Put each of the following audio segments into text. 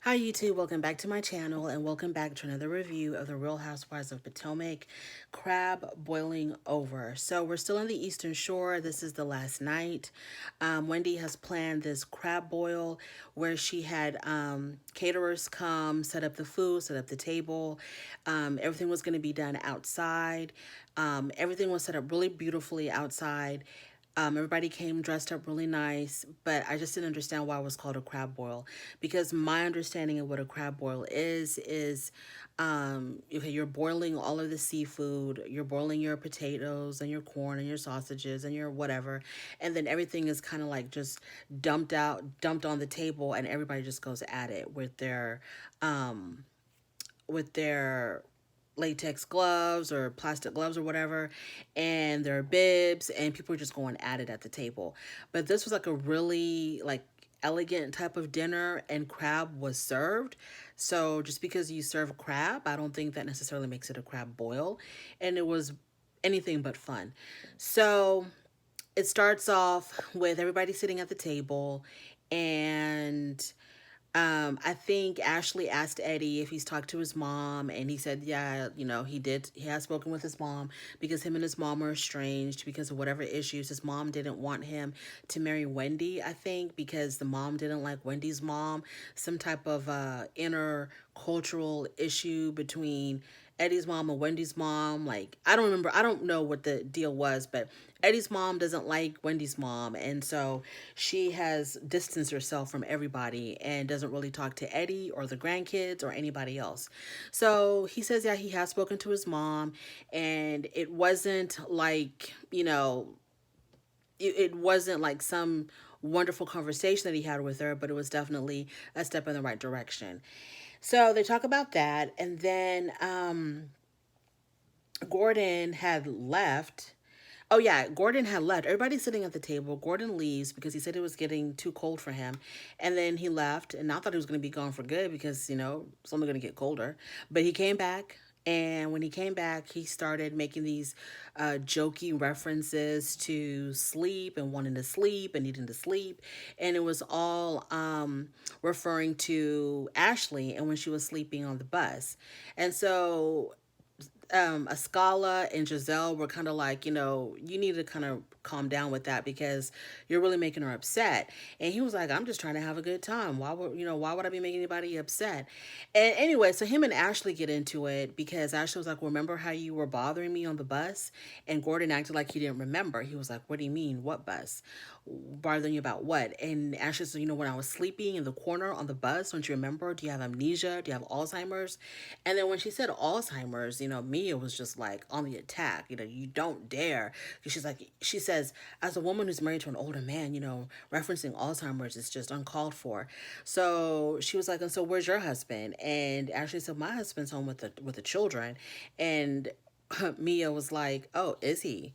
Hi YouTube, welcome back to my channel and welcome back to another review of the Real Housewives of Potomac crab boiling over. So we're still on the Eastern Shore. This is the last night. Wendy has planned this crab boil where she had caterers come, set up the food, set up the table. Everything was going to be done outside. Everything was set up really beautifully outside. Everybody came dressed up really nice, but I just didn't understand why it was called a crab boil. Because my understanding of what a crab boil is okay, you're boiling all of the seafood, you're boiling your potatoes and your corn and your sausages and your whatever, and then everything is kind of like just dumped on the table, and everybody just goes at it with their latex gloves or plastic gloves or whatever, and their bibs, and people are just going at it at the table. But this was like a really like elegant type of dinner, and crab was served. So just because you serve crab, I don't think that necessarily makes it a crab boil. And it was anything but fun. So it starts off with everybody sitting at the table, and I think Ashley asked Eddie if he's talked to his mom, and he said, yeah, you know, he did. He has spoken with his mom because him and his mom are estranged because of whatever issues. His mom didn't want him to marry Wendy, I think, because the mom didn't like Wendy's mom. Some type of inner cultural issue between Eddie's mom and Wendy's mom. Like, I don't remember. I don't know what the deal was, but Eddie's mom doesn't like Wendy's mom. And so she has distanced herself from everybody and doesn't really talk to Eddie or the grandkids or anybody else. So he says, yeah, he has spoken to his mom, and it wasn't like, it wasn't like some wonderful conversation that he had with her, but it was definitely a step in the right direction. So they talk about that, and then Gordon had left. Oh yeah, Gordon had left. Everybody's sitting at the table. Gordon leaves because he said it was getting too cold for him. And then he left, and I thought he was going to be gone for good because, it's only going to get colder. But he came back, and when he came back, he started making these jokey references to sleep and wanting to sleep and needing to sleep. And it was all referring to Ashley and when she was sleeping on the bus. And so Ascala and Giselle were kind of like, you need to kind of calm down with that because you're really making her upset. And he was like, I'm just trying to have a good time. Why would I be making anybody upset? And anyway, so him and Ashley get into it because Ashley was like, remember how you were bothering me on the bus? And Gordon acted like he didn't remember. He was like, what do you mean? What bus? Bothering you about what? And Ashley said, when I was sleeping in the corner on the bus, don't you remember? Do you have amnesia? Do you have Alzheimer's? And then when she said Alzheimer's, Mia was just like on the attack. You don't dare. She says, as a woman who's married to an older man, referencing Alzheimer's is just uncalled for. So she was like, and so where's your husband? And Ashley said, my husband's home with the children. And Mia was like, oh, is he?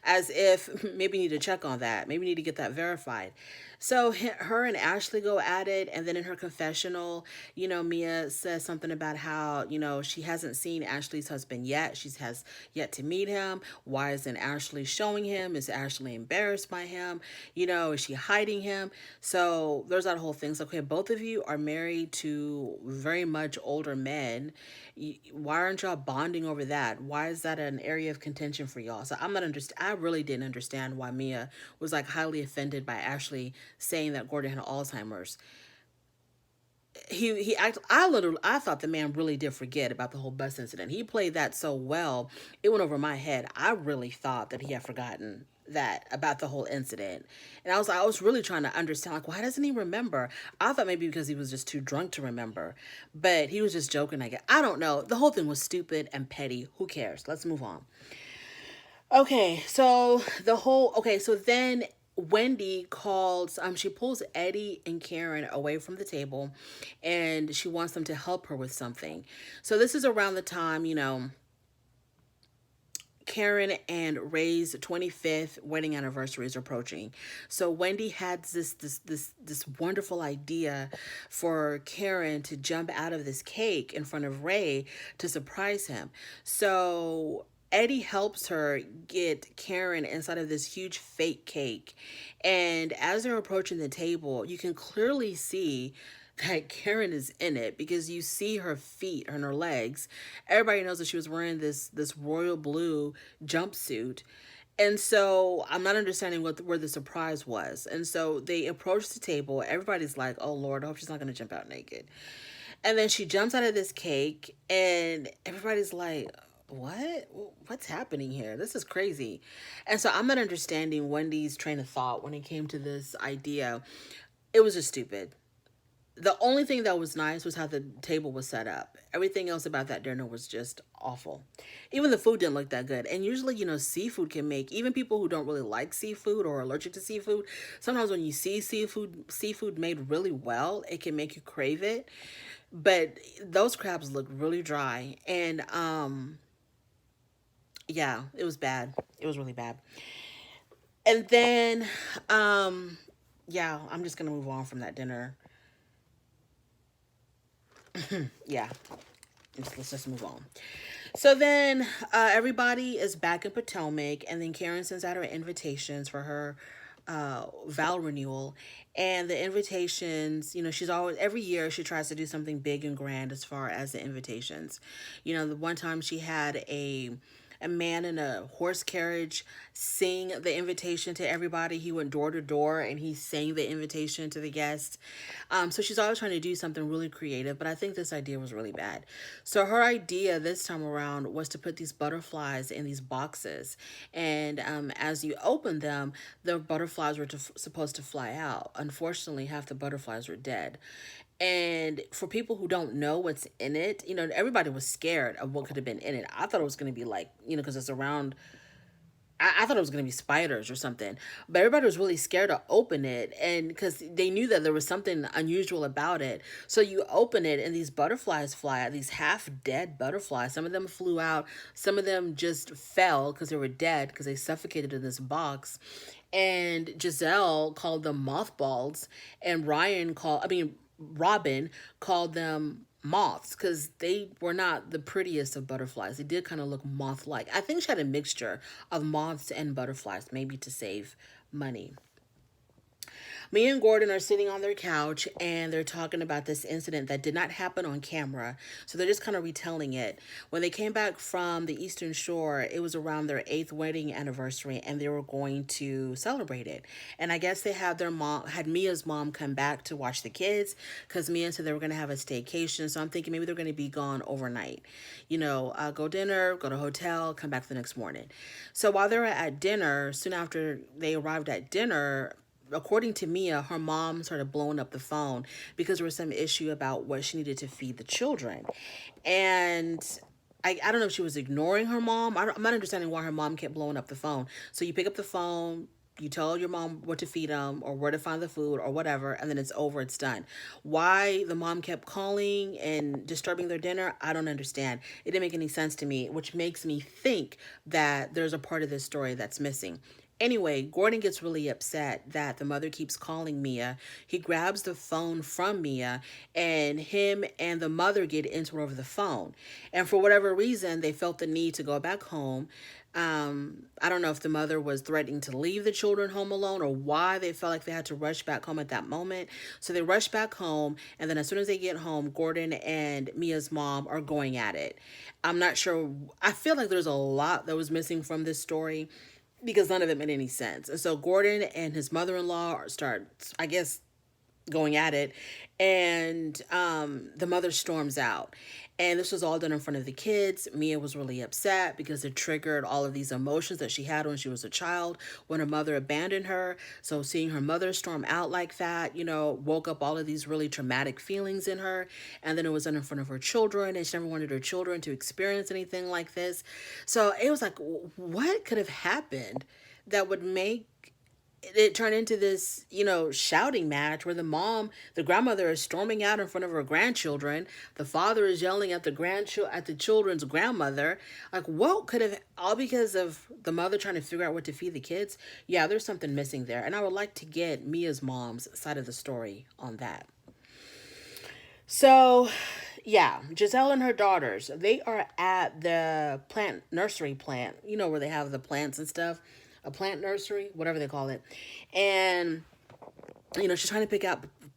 As if maybe need to check on that. Maybe need to get that verified. So her and Ashley go at it. And then in her confessional, Mia says something about how, she hasn't seen Ashley's husband yet. She has yet to meet him. Why isn't Ashley showing him? Is Ashley embarrassed by him? Is she hiding him? So there's that whole thing. So, okay, both of you are married to very much older men. Why aren't y'all bonding over that? Why is that an area of contention for y'all? So I really didn't understand why Mia was like highly offended by Ashley saying that Gordon had Alzheimer's. I thought the man really did forget about the whole bus incident. He played that so well, it went over my head. I really thought that he had forgotten that about the whole incident. And I was really trying to understand, like, why doesn't he remember? I thought maybe because he was just too drunk to remember. But he was just joking, I guess. I don't know. The whole thing was stupid and petty. Who cares? Let's move on. So then Wendy calls, she pulls Eddie and Karen away from the table, and she wants them to help her with something. So this is around the time, Karen and Ray's 25th wedding anniversary is approaching. So Wendy had this wonderful idea for Karen to jump out of this cake in front of Ray to surprise him. So Eddie helps her get Karen inside of this huge fake cake. And as they're approaching the table, you can clearly see that Karen is in it because you see her feet and her legs. Everybody knows that she was wearing this royal blue jumpsuit. And so I'm not understanding where the surprise was. And so they approach the table. Everybody's like, "Oh Lord, I hope she's not going to jump out naked." And then she jumps out of this cake, and everybody's like, "What? What's happening here? This is crazy." And so I'm not understanding Wendy's train of thought when it came to this idea. It was just stupid. The only thing that was nice was how the table was set up. Everything else about that dinner was just awful. Even the food didn't look that good. And usually, seafood can make even people who don't really like seafood or are allergic to seafood. Sometimes when you see seafood made really well, it can make you crave it. But those crabs looked really dry, and yeah, it was bad. It was really bad. And then yeah, I'm just gonna move on from that dinner. Yeah, let's just move on. So then everybody is back in Potomac, and then Karen sends out her invitations for her vow renewal. And the invitations, she's always, every year she tries to do something big and grand as far as the invitations. The one time she had a man in a horse carriage sing the invitation to everybody. He went door to door and he sang the invitation to the guests. So she's always trying to do something really creative, but I think this idea was really bad. So her idea this time around was to put these butterflies in these boxes, and as you open them, the butterflies were supposed to fly out. Unfortunately, half the butterflies were dead. And for people who don't know what's in it, everybody was scared of what could have been in it. I thought it was going to be like, because it's around, I thought it was going to be spiders or something. But everybody was really scared to open it. And because they knew that there was something unusual about it. So you open it and these butterflies fly out, these half dead butterflies. Some of them flew out, some of them just fell because they were dead because they suffocated in this box. And Giselle called them mothballs, and Robin called them moths because they were not the prettiest of butterflies. They did kind of look moth-like. I think she had a mixture of moths and butterflies, maybe to save money. Mia and Gordon are sitting on their couch and they're talking about this incident that did not happen on camera. So they're just kind of retelling it. When they came back from the Eastern Shore, it was around their 8th wedding anniversary and they were going to celebrate it. And I guess they had Mia's mom come back to watch the kids because Mia said they were going to have a staycation. So I'm thinking maybe they're going to be gone overnight. Go dinner, go to hotel, come back the next morning. So while they were at dinner, soon after they arrived at dinner, according to Mia, her mom started blowing up the phone because there was some issue about what she needed to feed the children. And I don't know if she was ignoring her mom. I'm not understanding why her mom kept blowing up the phone. So you pick up the phone, you tell your mom what to feed them or where to find the food or whatever, and then it's over, it's done. Why the mom kept calling and disturbing their dinner, I don't understand. It didn't make any sense to me, which makes me think that there's a part of this story that's missing. Anyway, Gordon gets really upset that the mother keeps calling Mia. He grabs the phone from Mia, and him and the mother get into it over the phone. And for whatever reason, they felt the need to go back home. I don't know if the mother was threatening to leave the children home alone or why they felt like they had to rush back home at that moment. So they rush back home, and then as soon as they get home, Gordon and Mia's mom are going at it. I'm not sure. I feel like there's a lot that was missing from this story because none of it made any sense. And so Gordon and his mother-in-law start, I guess, going at it, and the mother storms out. And this was all done in front of the kids. Mia was really upset because it triggered all of these emotions that she had when she was a child, when her mother abandoned her. So seeing her mother storm out like that, woke up all of these really traumatic feelings in her. And then it was done in front of her children, and she never wanted her children to experience anything like this. So it was like, what could have happened that would make it turned into this, shouting match where the grandmother is storming out in front of her grandchildren. The father is yelling at the children's grandmother. Like, what could have, all because of the mother trying to figure out what to feed the kids? Yeah, there's something missing there. And I would like to get Mia's mom's side of the story on that. So, yeah, Giselle and her daughters, they are at the nursery plant, where they have the plants and stuff, a plant nursery, whatever they call it. And, she's trying to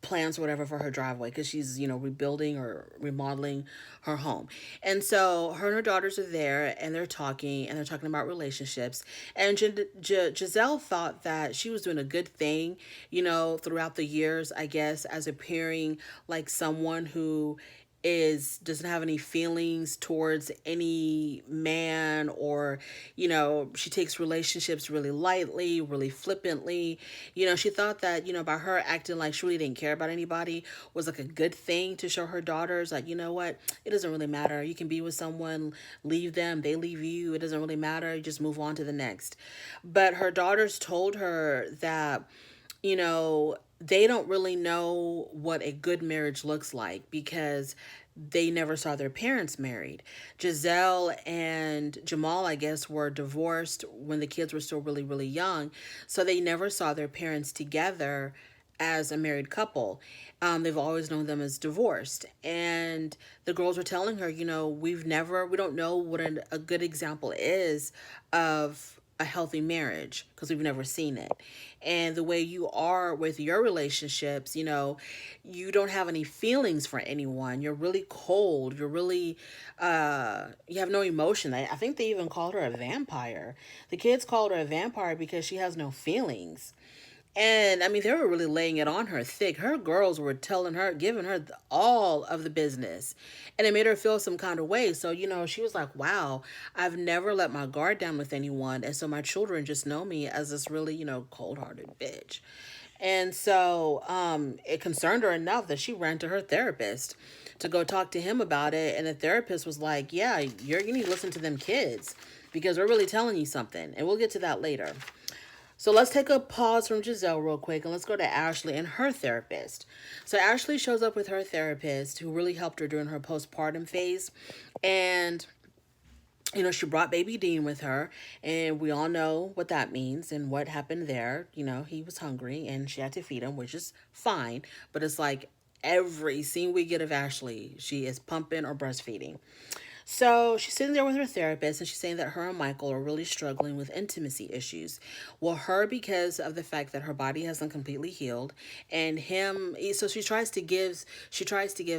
plans or whatever for her driveway because she's, rebuilding or remodeling her home. And so her and her daughters are there and they're talking about relationships. And Giselle thought that she was doing a good thing, throughout the years, I guess, as appearing like someone who is doesn't have any feelings towards any man, or she takes relationships really lightly, really flippantly. She thought that by her acting like she really didn't care about anybody was like a good thing to show her daughters, like, what, it doesn't really matter, you can be with someone, leave them, they leave you, it doesn't really matter, you just move on to the next. But her daughters told her that they don't really know what a good marriage looks like because they never saw their parents married. Giselle and Jamal, I guess, were divorced when the kids were still really, really young. So they never saw their parents together as a married couple. They've always known them as divorced. And the girls were telling her, we don't know what a good example is of a healthy marriage because we've never seen it. And the way you are with your relationships, you don't have any feelings for anyone. You're really cold. You're really, you have no emotion. I think they even called her a vampire. The kids called her a vampire because she has no feelings. And I mean, they were really laying it on her thick. Her girls were telling her, giving her all of the business. And it made her feel some kind of way. So, she was like, wow, I've never let my guard down with anyone. And so my children just know me as this really, cold hearted bitch. And so it concerned her enough that she ran to her therapist to go talk to him about it. And the therapist was like, yeah, you need to listen to them kids because we're really telling you something. And we'll get to that later. So let's take a pause from Giselle real quick and let's go to Ashley and her therapist. So Ashley shows up with her therapist who really helped her during her postpartum phase. And, she brought baby Dean with her, and we all know what that means and what happened there. He was hungry and she had to feed him, which is fine. But it's like every scene we get of Ashley, she is pumping or breastfeeding. So she's sitting there with her therapist and she's saying that her and Michael are really struggling with intimacy issues. Well, her because of the fact that her body hasn't completely healed, and him, so she tries to give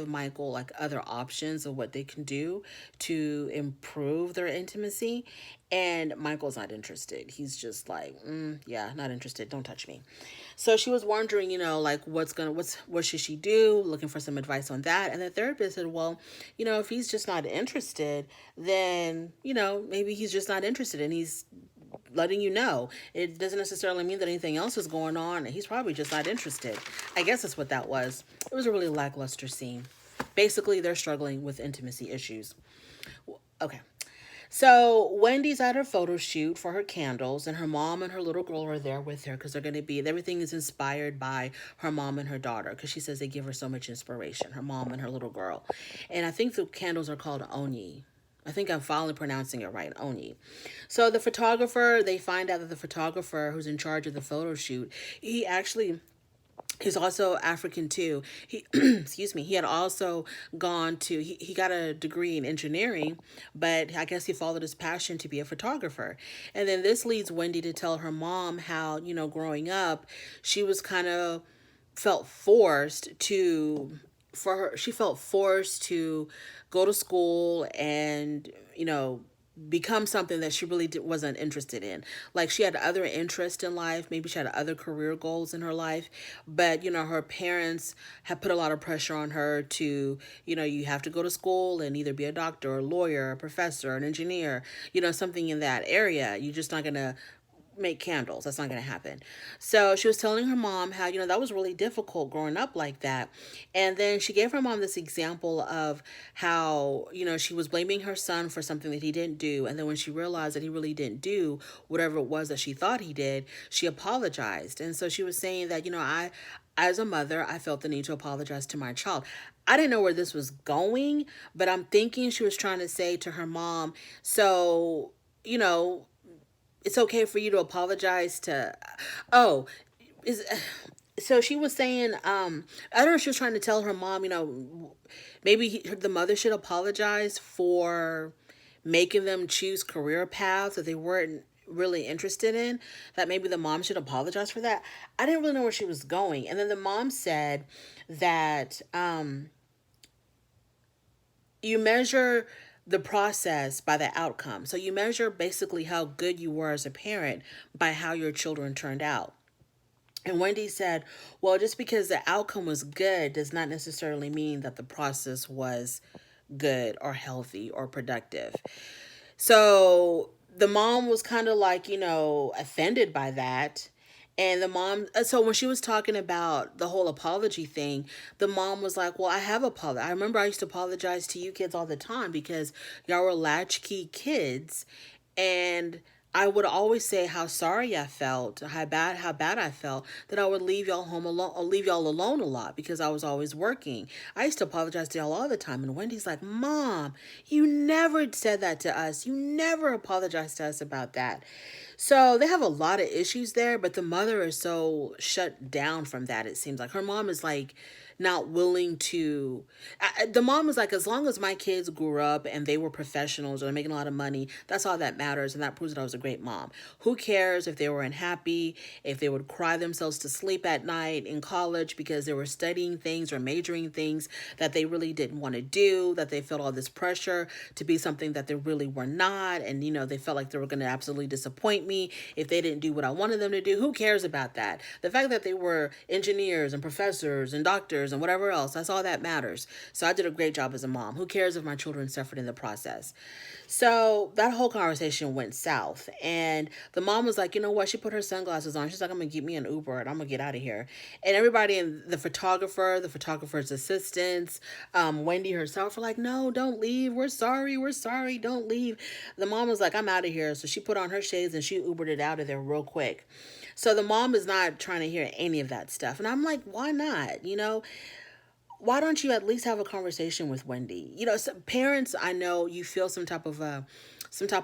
Michael like other options of what they can do to improve their intimacy. And Michael's not interested. He's just like, yeah, not interested. Don't touch me. So she was wondering, like what should she do? Looking for some advice on that. And the therapist said, well, if he's just not interested, then, maybe he's just not interested and he's letting you know. It doesn't necessarily mean that anything else is going on. He's probably just not interested. I guess that's what that was. It was a really lackluster scene. Basically, they're struggling with intimacy issues. Okay. So Wendy's at her photo shoot for her candles, and her mom and her little girl are there with her because everything is inspired by her mom and her daughter because she says they give her so much inspiration, her mom and her little girl. And I think the candles are called Oni. I think I'm finally pronouncing it right, Oni. So they find out that the photographer who's in charge of the photo shoot, he's also African too. He, excuse me, he had also he got a degree in engineering, but I guess he followed his passion to be a photographer. And then this leads Wendy to tell her mom how, growing up, she was kind of felt forced to, she felt forced to go to school and, become something that she really wasn't interested in. Like she had other interests in life. Maybe she had other career goals in her life. But, her parents have put a lot of pressure on her to, you have to go to school and either be a doctor or a lawyer, a professor, an engineer, something in that area. You're just not going to make candles. That's not going to happen. So she was telling her mom how, that was really difficult growing up like that. And then she gave her mom this example of how, she was blaming her son for something that he didn't do. And then when she realized that he really didn't do whatever it was that she thought he did, she apologized. And so she was saying that, as a mother, I felt the need to apologize to my child. I didn't know where this was going, but I'm thinking she was trying to say to her mom, so, it's okay for you to apologize to, so she was saying, I don't know if she was trying to tell her mom, maybe the mother should apologize for making them choose career paths that they weren't really interested in, that maybe the mom should apologize for that. I didn't really know where she was going. And then the mom said that you measure the process by the outcome. So you measure basically how good you were as a parent by how your children turned out. And Wendy said, well, just because the outcome was good does not necessarily mean that the process was good or healthy or productive. So the mom was kind of like, offended by that. And the mom, so when she was talking about the whole apology thing, the mom was like, well, I have apologized. I remember I used to apologize to you kids all the time because y'all were latchkey kids. And I would always say how sorry I felt, how bad I felt, that I would leave y'all home alone or leave y'all alone a lot because I was always working. I used to apologize to y'all all the time. And Wendy's like, Mom, you never said that to us. You never apologized to us about that. So they have a lot of issues there, but the mother is so shut down from that. It seems like her mom is like not willing to. The mom was like, as long as my kids grew up and they were professionals or they're making a lot of money, that's all that matters, and that proves that I was a great mom. Who cares if they were unhappy, if they would cry themselves to sleep at night in college because they were studying things or majoring things that they really didn't want to do, that they felt all this pressure to be something that they really were not, and they felt like they were going to absolutely disappoint me if they didn't do what I wanted them to do. Who cares about that? The fact that they were engineers and professors and doctors and whatever else, that's all that matters. So I did a great job as a mom. Who cares if my children suffered in the process? So that whole conversation went south. And the mom was like, you know what? She put her sunglasses on. She's like, I'm going to get me an Uber and I'm going to get out of here. And everybody, in the photographer, the photographer's assistants, Wendy herself were like, no, don't leave. We're sorry. We're sorry. Don't leave. The mom was like, I'm out of here. So she put on her shades and she Ubered it out of there real quick. So the mom is not trying to hear any of that stuff. And I'm like, why not? Why don't you at least have a conversation with Wendy? Some parents, I know you feel some type of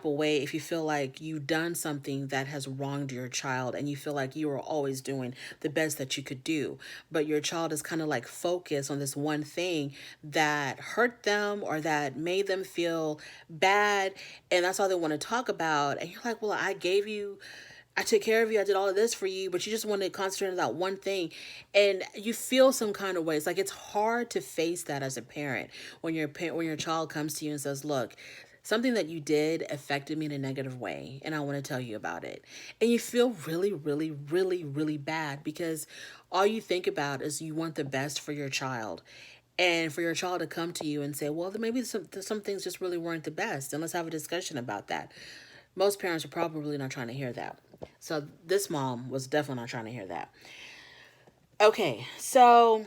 way if you feel like you've done something that has wronged your child and you feel like you were always doing the best that you could do, but your child is kind of like focused on this one thing that hurt them or that made them feel bad, and that's all they want to talk about. And you're like, well, I took care of you. I did all of this for you, but you just want to concentrate on that one thing. And you feel some kind of way. It's like it's hard to face that as a parent when your child comes to you and says, look, something that you did affected me in a negative way, and I want to tell you about it. And you feel really, really, really, really bad because all you think about is you want the best for your child. And for your child to come to you and say, well, maybe some things just really weren't the best, and let's have a discussion about that. Most parents are probably really not trying to hear that. So this mom was definitely not trying to hear that. Okay, so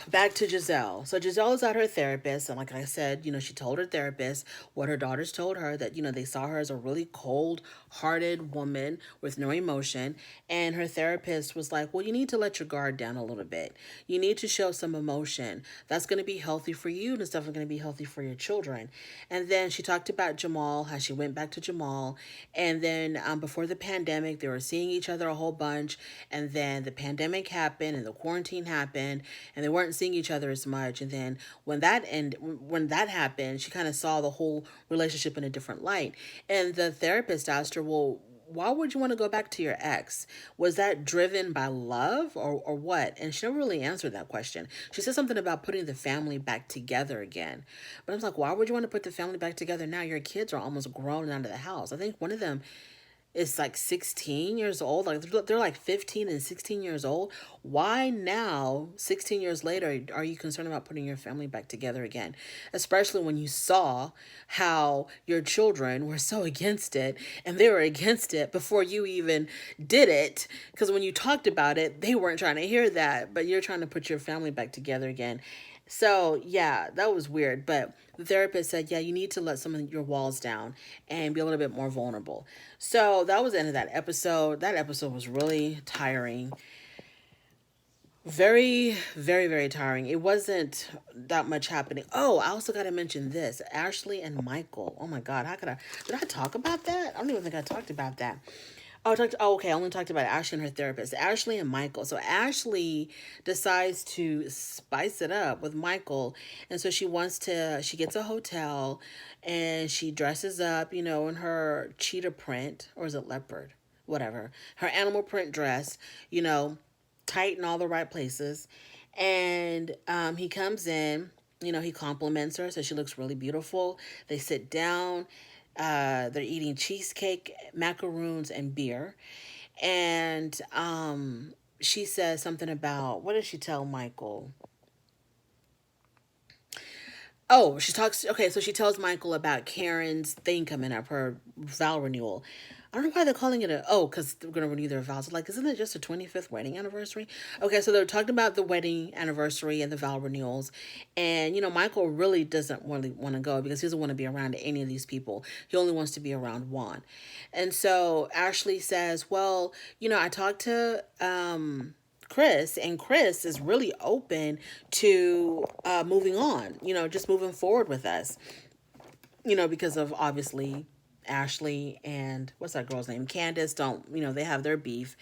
back to Giselle. So Giselle is at her therapist, and like I said, she told her therapist what her daughters told her, that they saw her as a really cold-hearted woman with no emotion, and her therapist was like, well, you need to let your guard down a little bit. You need to show some emotion. That's going to be healthy for you, and it's definitely going to be healthy for your children. And then she talked about Jamal, how she went back to Jamal, and then before the pandemic, they were seeing each other a whole bunch, and then the pandemic happened, and the quarantine happened, and they weren't seeing each other as much. And then when that happened, she kind of saw the whole relationship in a different light. And the therapist asked her, well, why would you want to go back to your ex? Was that driven by love or what? And she never really answered that question. She said something about putting the family back together again. But I was like, why would you want to put the family back together now? Your kids are almost grown out of the house. I think one of them is like 16 years old. Like they're like 15 and 16 years old. Why now, 16 years later, are you concerned about putting your family back together again? Especially when you saw how your children were so against it, and they were against it before you even did it. Because when you talked about it, they weren't trying to hear that, but you're trying to put your family back together again. So, yeah, that was weird. But the therapist said, yeah, you need to let some of your walls down and be a little bit more vulnerable. So that was the end of that episode. That episode was really tiring. Very, very, very tiring. It wasn't that much happening. Oh, I also got to mention this. Ashley and Michael. Oh my God. Did I talk about that? I don't even think I talked about that. Okay, I only talked about Ashley and her therapist. Ashley and Michael. So Ashley decides to spice it up with Michael. And so she gets a hotel and she dresses up, in her cheetah print, or is it leopard? Whatever. Her animal print dress, you know, tight in all the right places. And he comes in, he compliments her, so she looks really beautiful. They sit down. They're eating cheesecake, macaroons, and beer. And she says something about, what does she tell Michael? Oh, she talks. Okay, so she tells Michael about Karen's thing coming up, her vow renewal. I don't know why they're calling it a. Oh, because they're going to renew their vows. Like, isn't it just a 25th wedding anniversary? Okay, so they're talking about the wedding anniversary and the vow renewals. And, Michael really doesn't really want to go because he doesn't want to be around any of these people. He only wants to be around Juan. And so Ashley says, well, I talked to Chris, and Chris is really open to moving on, just moving forward with us, because of obviously Ashley and what's that girl's name? Candace don't, they have their beef.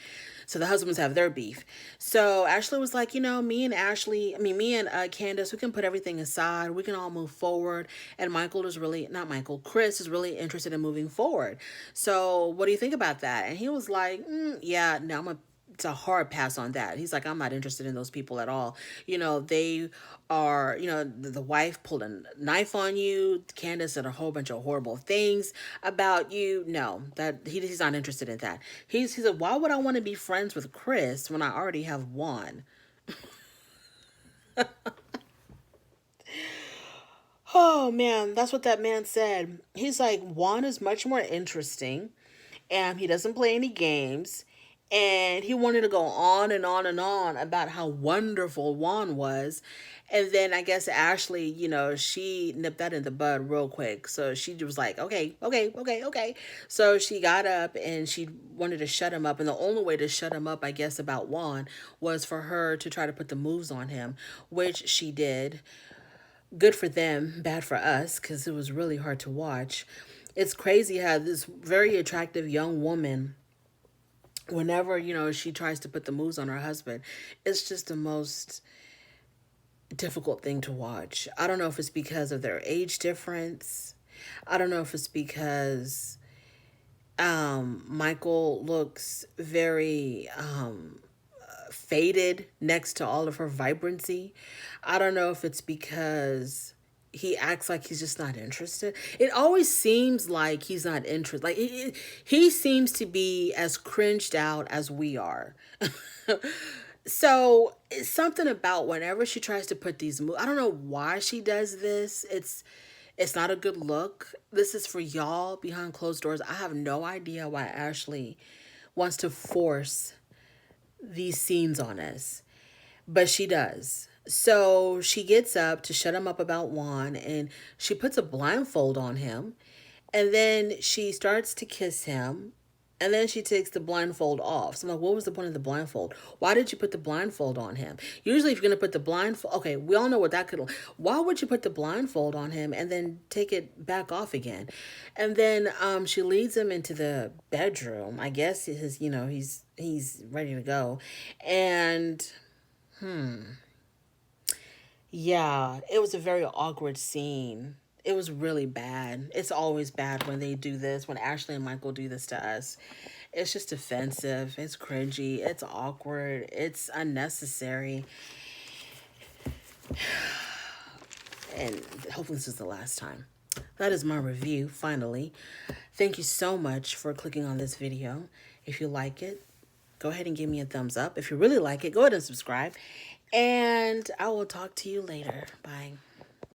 So the husbands have their beef. So Ashley was like, me and Candace, we can put everything aside. We can all move forward. And Chris is really interested in moving forward. So what do you think about that? And he was like, yeah, no, it's a hard pass on that. He's like, I'm not interested in those people at all. They are, the wife pulled a knife on you. Candace said a whole bunch of horrible things about you. No, he's not interested in that. He said, why would I want to be friends with Chris when I already have one? Oh man, that's what that man said. He's like, Juan is much more interesting and he doesn't play any games. And he wanted to go on and on and on about how wonderful Juan was. And then I guess Ashley, she nipped that in the bud real quick. So she was like, okay, okay, okay, okay. So she got up and she wanted to shut him up. And the only way to shut him up, I guess, about Juan was for her to try to put the moves on him, which she did. Good for them, bad for us, because it was really hard to watch. It's crazy how this very attractive young woman, whenever she tries to put the moves on her husband, it's just the most difficult thing to watch. I don't know if it's because of their age difference. I don't know if it's because Michael looks very faded next to all of her vibrancy. I don't know if it's because he acts like he's just not interested. It always seems like he's not interested. Like he seems to be as cringed out as we are. So it's something about whenever she tries to put these moves. I don't know why she does this. It's not a good look. This is for y'all behind closed doors. I have no idea why Ashley wants to force these scenes on us, but she does. So she gets up to shut him up about Juan and she puts a blindfold on him and then she starts to kiss him and then she takes the blindfold off. So I'm like, what was the point of the blindfold? Why did you put the blindfold on him? Usually if you're going to put the blindfold, okay, we all know what that could, why would you put the blindfold on him and then take it back off again? And then she leads him into the bedroom. I guess he's ready to go. And yeah, it was a very awkward scene. It was really bad. It's always bad when they do this, when Ashley and Michael do this to us. It's just offensive. It's cringy. It's awkward. It's unnecessary. And hopefully this is the last time. That is my review, finally. Thank you so much for clicking on this video. If you like it, go ahead and give me a thumbs up. If you really like it, go ahead and subscribe. And I will talk to you later. Bye.